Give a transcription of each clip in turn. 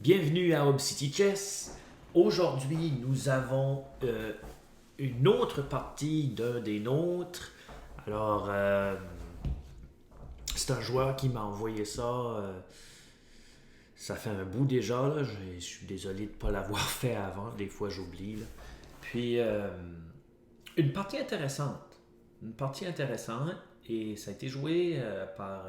Bienvenue à Hub City Chess. Aujourd'hui, nous avons une autre partie d'un des nôtres. Alors, c'est un joueur qui m'a envoyé ça. Ça fait un bout déjà. Là. Je suis désolé de ne pas l'avoir fait avant. Des fois, j'oublie. Là. Puis, une partie intéressante. Une partie intéressante. Et ça a été joué par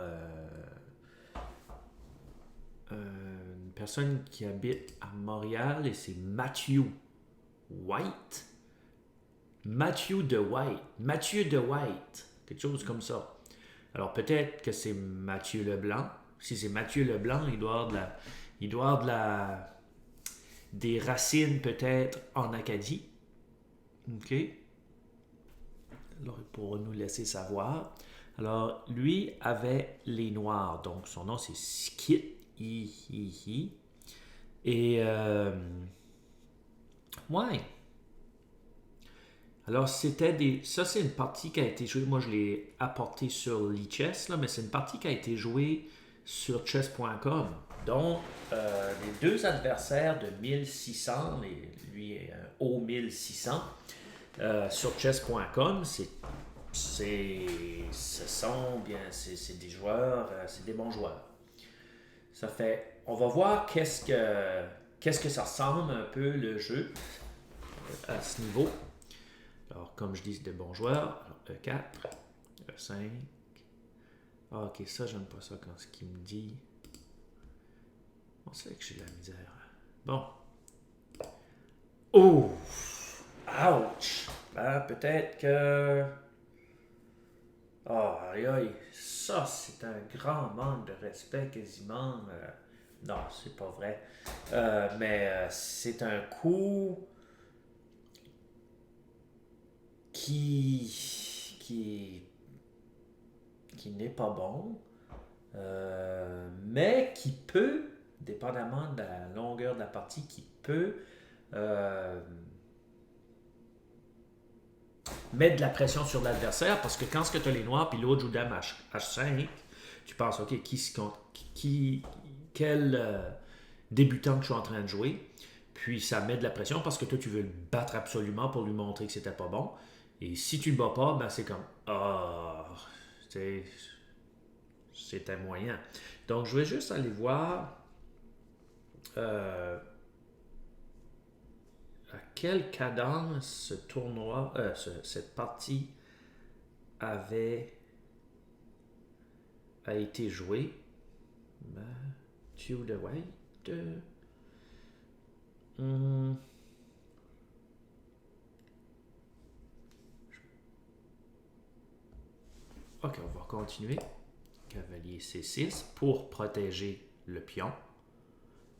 une personne qui habite à Montréal et c'est Matthew White. Matthew de White. Quelque chose comme ça. Alors peut-être que c'est Mathieu Leblanc. Si c'est Mathieu Leblanc, il doit avoir des racines peut-être en Acadie. OK. Alors il pourra nous laisser savoir. Alors lui avait les Noirs. Donc son nom c'est Skit. Et ouais. Alors ça c'est une partie qui a été jouée. Moi je l'ai apporté sur l'eChess là, mais c'est une partie qui a été jouée sur chess.com. Donc les deux adversaires de 1600, lui est haut 1600 sur chess.com, c'est des joueurs, c'est des bons joueurs. Ça fait, on va voir qu'est-ce que ça ressemble un peu le jeu à ce niveau. Alors, comme je dis, c'est de bons joueurs. Alors, E4, E5. Ah, ok, ça, j'aime pas ça quand ce qu'il me dit. On sait que j'ai de la misère. Bon. Oh! Ouch! Ben, peut-être que... Oh, aïe, aïe. Ça, c'est un grand manque de respect quasiment. Non, c'est pas vrai. Mais c'est un coup qui n'est pas bon, mais qui peut, dépendamment de la longueur de la partie, qui peut mettre de la pression sur l'adversaire parce que quand tu as les noirs puis l'autre joue dame H5, tu penses, ok, quel débutant que je suis en train de jouer. Puis ça met de la pression parce que toi, tu veux le battre absolument pour lui montrer que c'était pas bon. Et si tu le bats pas, ben c'est comme c'était moyen. Donc je vais juste aller voir à quelle cadence ce tournoi, cette partie a été jouée. Matthew de White. Ok, on va continuer. Cavalier C6 pour protéger le pion.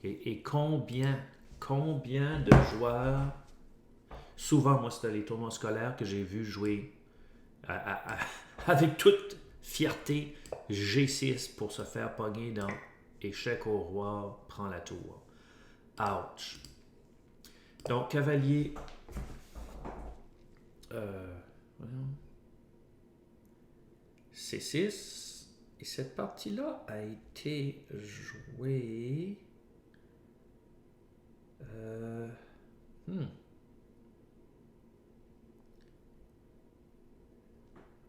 Et combien de joueurs, souvent moi c'était les tournois scolaires que j'ai vu jouer avec toute fierté G6 pour se faire pogner dans échec au roi, prend la tour. Ouch. Donc cavalier C6. Et cette partie-là a été jouée.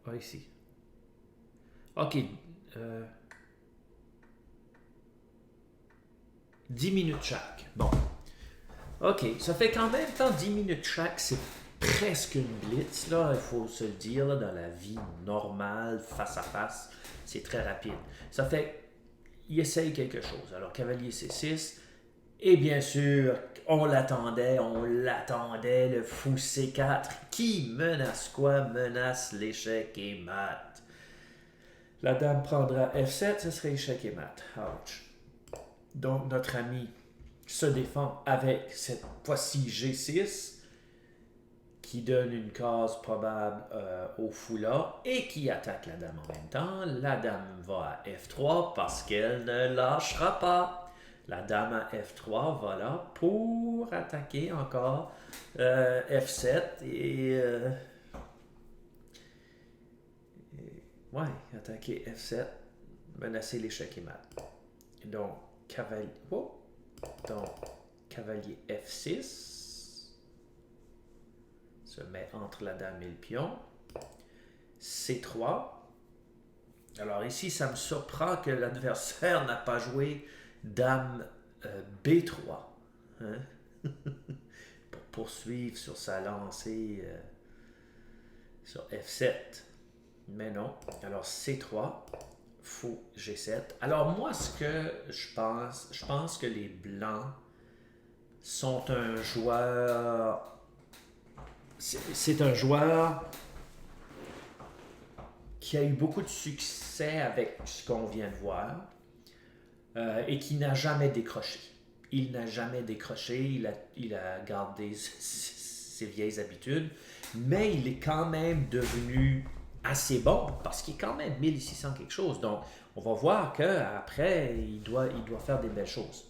Ah, ici. Ok. 10 minutes chaque. Bon. Ok. Ça fait quand même temps 10 minutes chaque. C'est presque une blitz, là. Il faut se le dire, là, dans la vie normale, face à face. C'est très rapide. Ça fait. Il essaye quelque chose. Alors, cavalier C6. Et bien sûr, on l'attendait, le fou C4 qui menace quoi? Menace l'échec et mat. La dame prendra F7, ce serait échec et mat. Ouch. Donc notre ami se défend avec cette fois-ci G6 qui donne une case probable au fou là et qui attaque la dame en même temps. La dame va à F3 parce qu'elle ne lâchera pas. La dame à F3 va là pour attaquer encore F7 et ouais, attaquer F7, menacer l'échec et mat. Donc, cavalier. Oh! Donc, cavalier F6 se met entre la dame et le pion. C3. Alors ici, ça me surprend que l'adversaire n'a pas joué dame B3. Hein? Pour poursuivre sur sa lancée sur F7. Mais non. Alors C3, fou G7. Alors moi, ce que je pense que les blancs sont un joueur... C'est un joueur qui a eu beaucoup de succès avec ce qu'on vient de voir et qui n'a jamais décroché. Il n'a jamais décroché, il a gardé ses vieilles habitudes, mais il est quand même devenu assez bon parce qu'il est quand même 1600 quelque chose. Donc, on va voir qu'après, il doit faire des belles choses.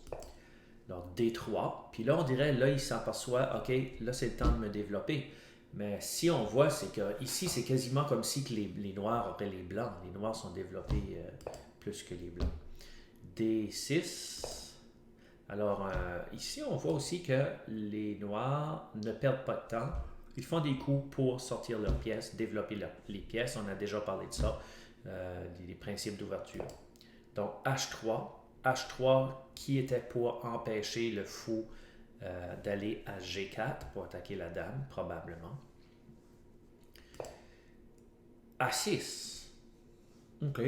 Donc, D3. Puis là, on dirait, là, il s'aperçoit, OK, là, c'est le temps de me développer. Mais si on voit, c'est que ici, c'est quasiment comme si que les noirs auraient les blancs. Les noirs sont développés plus que les blancs. D6. Alors, ici, on voit aussi que les noirs ne perdent pas de temps. Ils font des coups pour sortir leurs pièces, développer les pièces. On a déjà parlé de ça, des principes d'ouverture. Donc, H3. H3 qui était pour empêcher le fou d'aller à G4 pour attaquer la dame, probablement. A6. OK.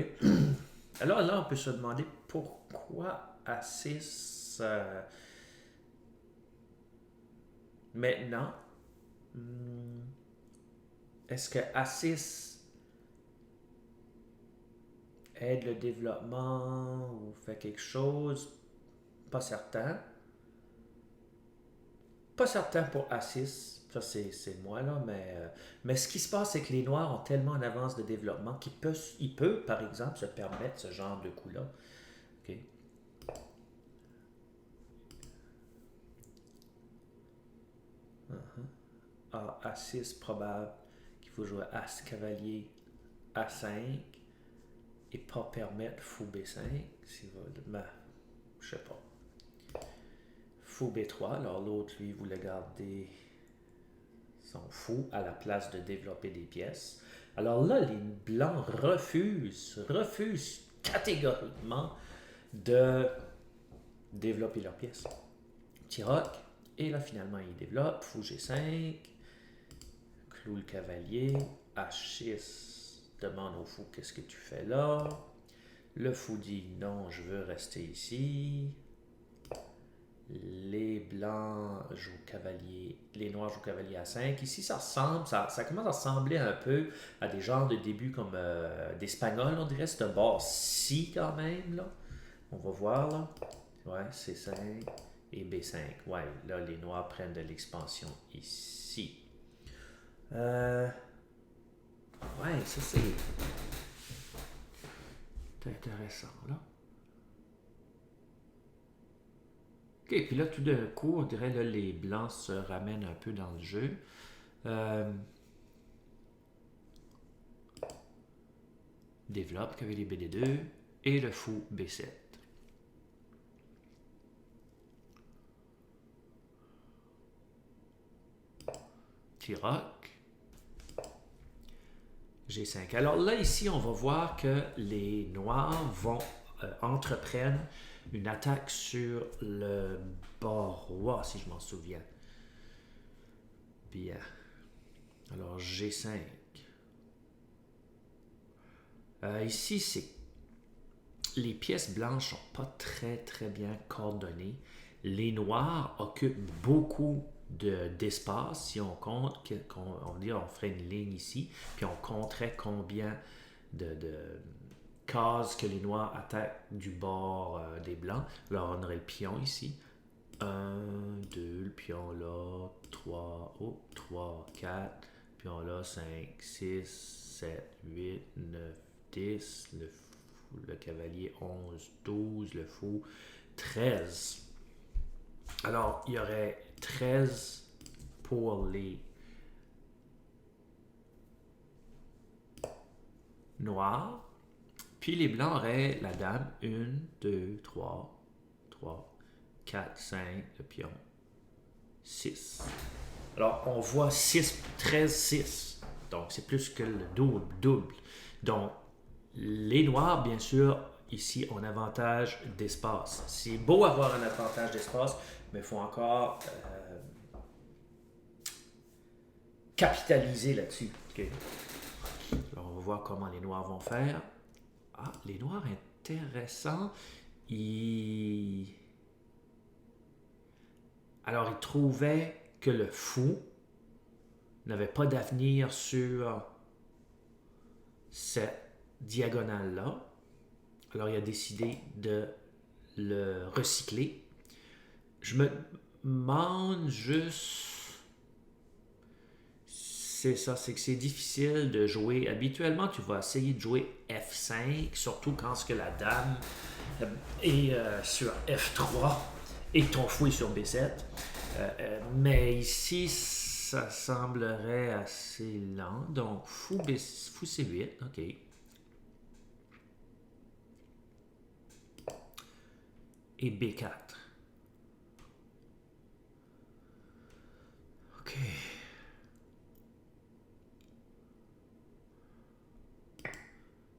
Alors là, on peut se demander pourquoi A6 maintenant. Est-ce que A6 aide le développement ou fait quelque chose? Pas certain. Pas certain pour A6. Ça, c'est moi, là. Mais ce qui se passe, c'est que les Noirs ont tellement en avance de développement qu'il peut, par exemple, se permettre ce genre de coup-là. OK. A6, probable qu'il faut jouer As cavalier A5 et pas permettre fou B5. Je sais pas. Fou B3, alors l'autre, lui, voulait garder son fou à la place de développer des pièces. Alors là, les blancs refusent catégoriquement de développer leurs pièces. Petit roc, et là, finalement, il développe. Fou G5, cloue le cavalier, H6 demande au fou qu'est-ce que tu fais là. Le fou dit non, je veux rester ici. Les blancs jouent cavalier, les noirs jouent cavalier à 5. Ici, ça commence à ressembler un peu à des genres de débuts comme d'espagnol, on dirait, c'est un bord-ci quand même, là. On va voir, là. Ouais, C5 et B5. Ouais, là, les noirs prennent de l'expansion ici. Ouais, ça c'est intéressant, là. OK, puis là, tout d'un coup, on dirait là, les blancs se ramènent un peu dans le jeu. Développe cavalier BD2 et le fou B7. Tiroc. G5. Alors là, ici, on va voir que les noirs vont entreprennent une attaque sur le bord roi, si je m'en souviens. Bien. Alors, G5. Ici, c'est les pièces blanches sont pas très très bien coordonnées. Les noirs occupent beaucoup d'espace. Si on compte, on ferait une ligne ici, puis on compterait combien de cases que les noirs attaquent du bord des blancs. Alors on aurait le pion ici. 1, 2, le pion là, 3, 3, 4, pion là, 5, 6, 7, 8, 9, 10, le cavalier 11, 12, le fou 13. Alors, il y aurait 13 pour les noirs. Puis les blancs auraient la dame 1, 2, 3, 4, 5, le pion, 6. Alors, on voit 6, 13, 6. Donc, c'est plus que le double. Donc, les noirs, bien sûr, ici, ont un avantage d'espace. C'est beau avoir un avantage d'espace, mais il faut encore capitaliser là-dessus. Okay. Alors, on va voir comment les noirs vont faire. Ah, les noirs intéressants. Alors, ils trouvaient que le fou n'avait pas d'avenir sur cette diagonale-là. Alors, il a décidé de le recycler. Je me demande juste... C'est ça, c'est que c'est difficile de jouer. Habituellement, tu vas essayer de jouer F5, surtout quand ce que la dame est sur F3 et ton fou est sur B7. Mais ici, ça semblerait assez lent. Donc, fou C8, ok. Et B4. Ok.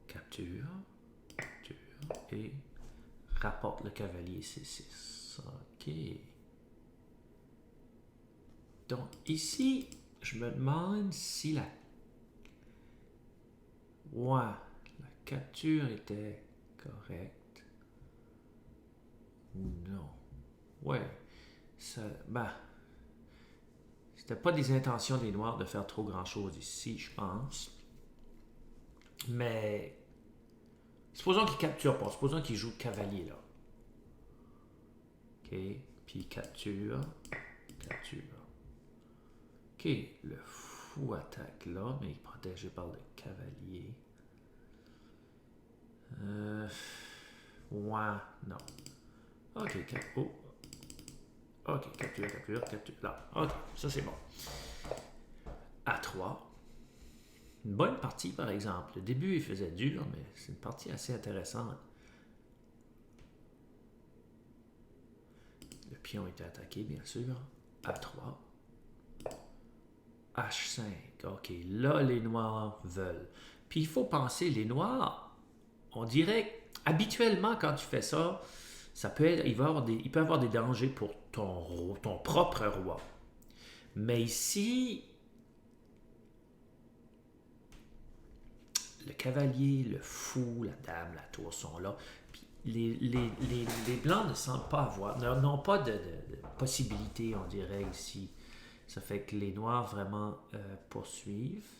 Capture. Et rapporte le cavalier C6. Ok. Donc ici, je me demande si la capture était correcte ou non. Ouais. C'était pas des intentions des noirs de faire trop grand chose ici, je pense. Mais supposons qu'il capture pas. Supposons qu'il joue cavalier là. Ok. Puis capture. Ok. Le fou attaque là, mais il est protégé par le cavalier. Non. Ok. Ok. Capture. Là. Ok. Ça c'est bon. A3. Une bonne partie, par exemple. Le début, il faisait dur, mais c'est une partie assez intéressante. Le pion était attaqué, bien sûr. A3. H5. OK, là, les noirs veulent. Puis, il faut penser, les noirs, on dirait, habituellement, quand tu fais ça, il peut y avoir des dangers pour ton propre roi. Mais ici... Le cavalier, le fou, la dame, la tour sont là. Puis les blancs ne semblent pas avoir, n'ont pas de possibilité, on dirait ici. Ça fait que les noirs vraiment poursuivent.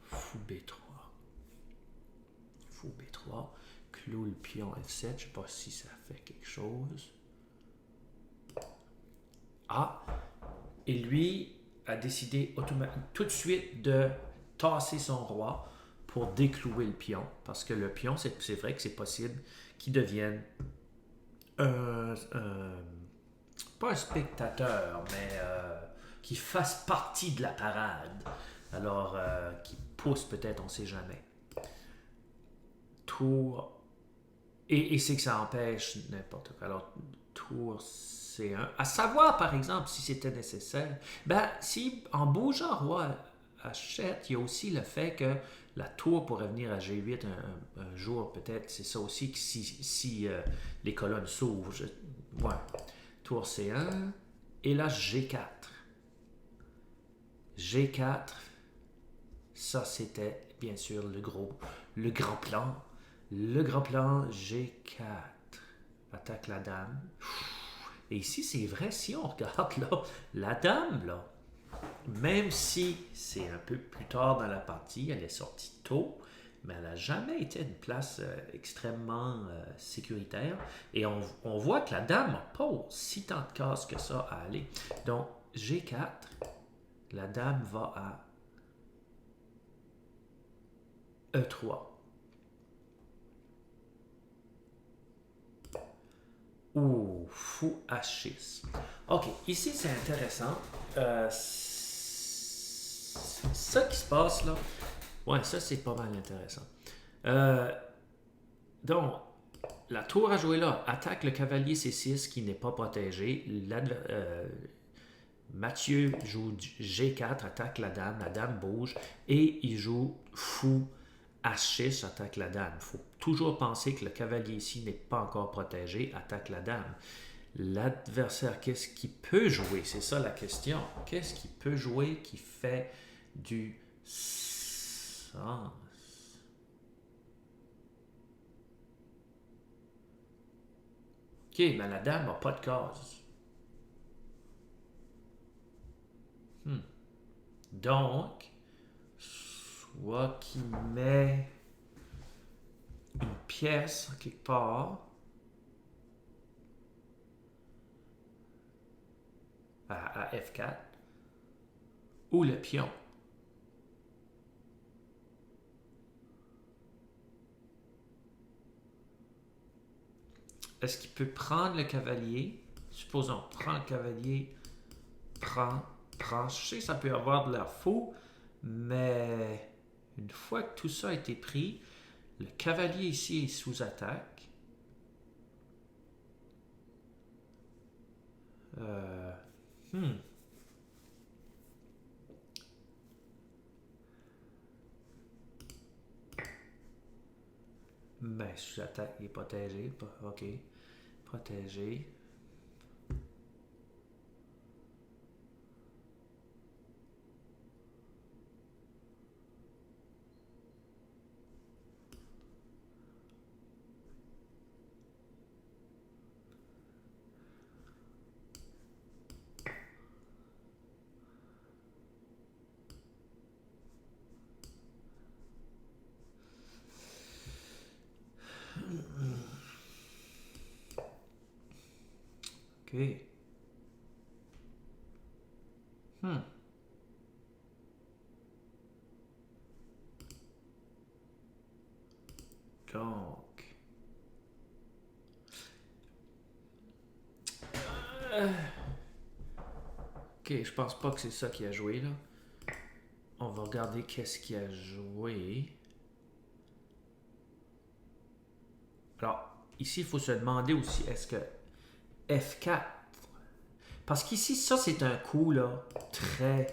Fou B3. Clou le pion F7. Je ne sais pas si ça fait quelque chose. Ah! Et lui a décidé tout de suite de tasser son roi pour déclouer le pion. Parce que le pion, c'est vrai que c'est possible qu'il devienne pas un spectateur, mais qui fasse partie de la parade. Alors, qui pousse peut-être, on ne sait jamais. Tour... Et c'est que ça empêche n'importe quoi. Alors, tour C1. À savoir, par exemple, si c'était nécessaire, si en bougeant roi H7, il y a aussi le fait que la tour pourrait venir à G8 un jour, peut-être. C'est ça aussi, que si les colonnes s'ouvrent. Tour C1. Et là, G4. G4. Ça, c'était, bien sûr, le grand plan. Le grand plan, G4. Attaque la dame. Et ici, c'est vrai, si on regarde là, la dame, là, même si c'est un peu plus tard dans la partie, elle est sortie tôt, mais elle n'a jamais été une place extrêmement sécuritaire. Et on voit que la dame n'a pas si tant de cases que ça à aller. Donc, G4, la dame va à E3. Ouh, fou H6. OK, ici c'est intéressant. Ça qui se passe là, ça c'est pas mal intéressant. Donc, la tour à jouer là attaque le cavalier C6 qui n'est pas protégé. Mathieu joue G4, attaque la dame bouge, et il joue fou H6, attaque la dame. Il faut toujours penser que le cavalier ici n'est pas encore protégé, attaque la dame. L'adversaire, qu'est-ce qu'il peut jouer? C'est ça la question. Qu'est-ce qu'il peut jouer qui fait du sens? Ok, mais la dame n'a pas de case. Donc, soit qu'il met une pièce quelque part à F4 ou le pion. Est-ce qu'il peut prendre le cavalier? Supposons, prend le cavalier, prend. Je sais que ça peut avoir de l'air fou, mais une fois que tout ça a été pris, le cavalier ici est sous attaque. Ben, sous attaque, il est protégé. Ok. Protégé. Ok. Donc. Ok, je pense pas que c'est ça qu'il a joué là. On va regarder qu'est-ce qu'il a joué. Alors, ici, il faut se demander aussi, est-ce que F4... Parce qu'ici, ça, c'est un coup, là, très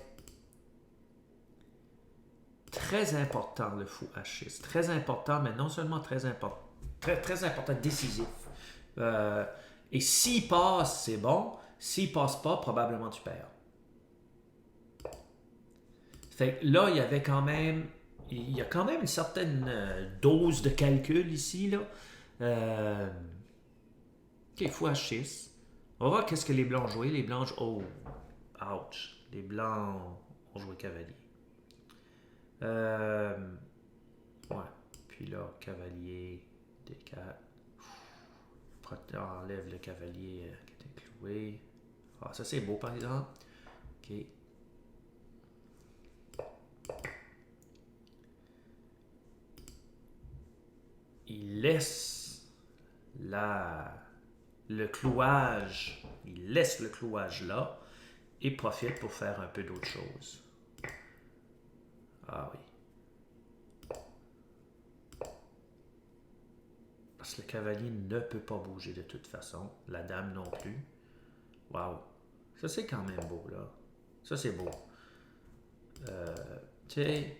important, le fou H6. Très important, mais non seulement très important, très important, décisif. Et s'il passe, c'est bon. S'il passe pas, probablement tu perds. Fait que là, il y avait quand même... Il y a quand même une certaine dose de calcul ici, là. Ok, fou H6. On va voir qu'est-ce que les blancs ont joué. Les blancs, oh, ouch. Les blancs ont joué cavalier. Ouais. Puis là, cavalier, D4. Enlève le cavalier qui était cloué. Ah, ça c'est beau par exemple. Ok. Il laisse le clouage. Il laisse le clouage là et profite pour faire un peu d'autre chose. Ah oui. Parce que le cavalier ne peut pas bouger de toute façon. La dame non plus. Waouh. Ça, c'est quand même beau, là. Ça, c'est beau. Tu sais,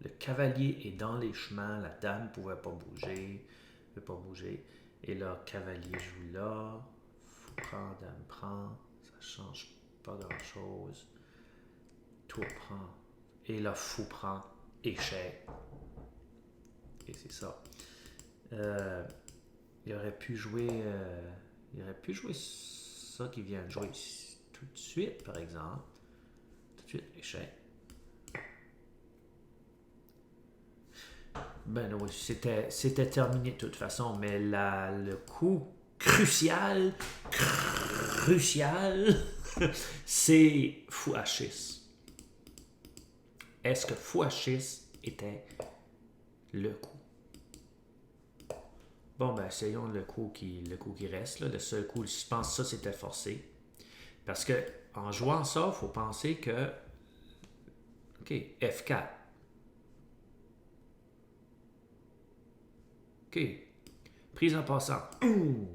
le cavalier est dans les chemins. La dame ne pouvait pas bouger. Ne peut pas bouger. Et là, cavalier joue là. Fou prend, dame prend. Ça change pas grand-chose. Tour prend. Et là, fou prend. Échec. Et c'est ça. Il aurait pu jouer ça qui vient de jouer tout de suite, par exemple. Tout de suite, échec. Ben oui, c'était terminé de toute façon, mais le coup crucial, c'est fou H6. Est-ce que fou H6 était le coup? Bon, ben essayons le coup qui reste. Là. Le seul coup, je pense que ça, c'était forcé. Parce que en jouant ça, il faut penser que... OK, F4. OK. Prise en passant. Ouh.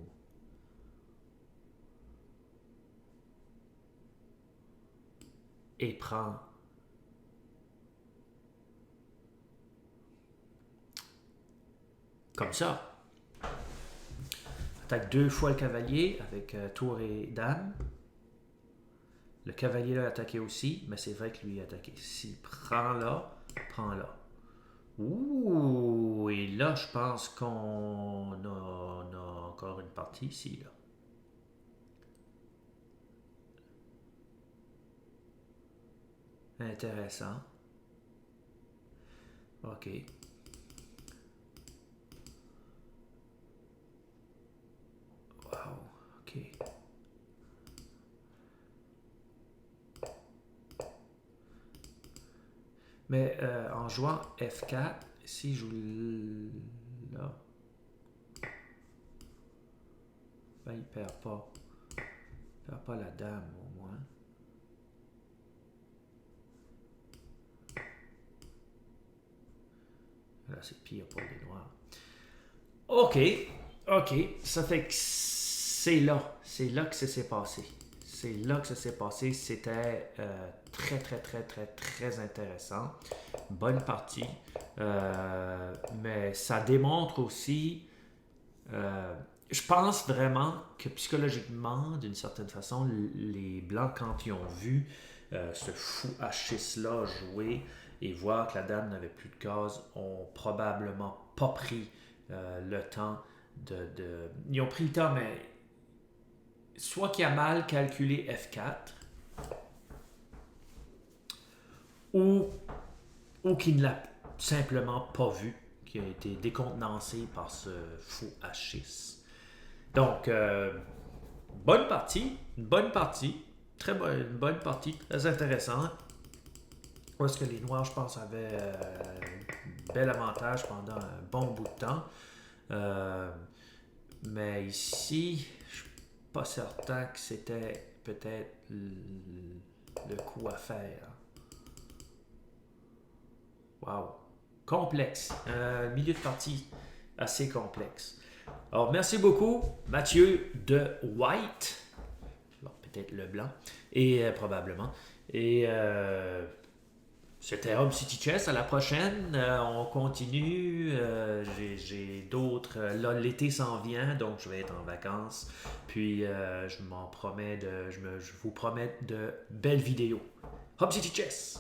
Et prend. Comme ça. Attaque 2 fois le cavalier avec tour et dame. Le cavalier l'a attaqué aussi, mais c'est vrai que lui a attaqué. S'il prend là, prend là. Ouh, et là, je pense qu'on a encore une partie ici, là. Intéressant. OK. Wow, OK. Mais en jouant F4, si je joue là, ben, il perd pas. Il perd pas la dame, au moins. Là, c'est pire pour les noirs. OK. OK. Ça fait que c'est là. C'est là que ça s'est passé. C'est là que ça s'est passé. C'était très, très, très, très, très intéressant. Bonne partie. Mais ça démontre aussi... je pense vraiment que psychologiquement, d'une certaine façon, les Blancs, quand ils ont vu ce fou H6-là jouer et voir que la dame n'avait plus de cases, ont probablement pas pris le temps de... Ils ont pris le temps, mais soit qu'il a mal calculé F4, ou qu'il ne l'a simplement pas vu, qui a été décontenancé par ce fou H6. Donc, bonne partie, une bonne partie, une bonne partie, très intéressante. Où est-ce que les Noirs, je pense, avaient un bel avantage pendant un bon bout de temps. Mais ici, je suis pas certain que c'était peut-être le coup à faire. Wow. Complexe. Milieu de partie assez complexe. Alors, merci beaucoup, Mathieu de White. Bon, peut-être le blanc. Et probablement. Et c'était Home City Chess. À la prochaine. On continue. J'ai d'autres. Là, l'été s'en vient, donc je vais être en vacances. Puis, je vous promets de belles vidéos. Home City Chess.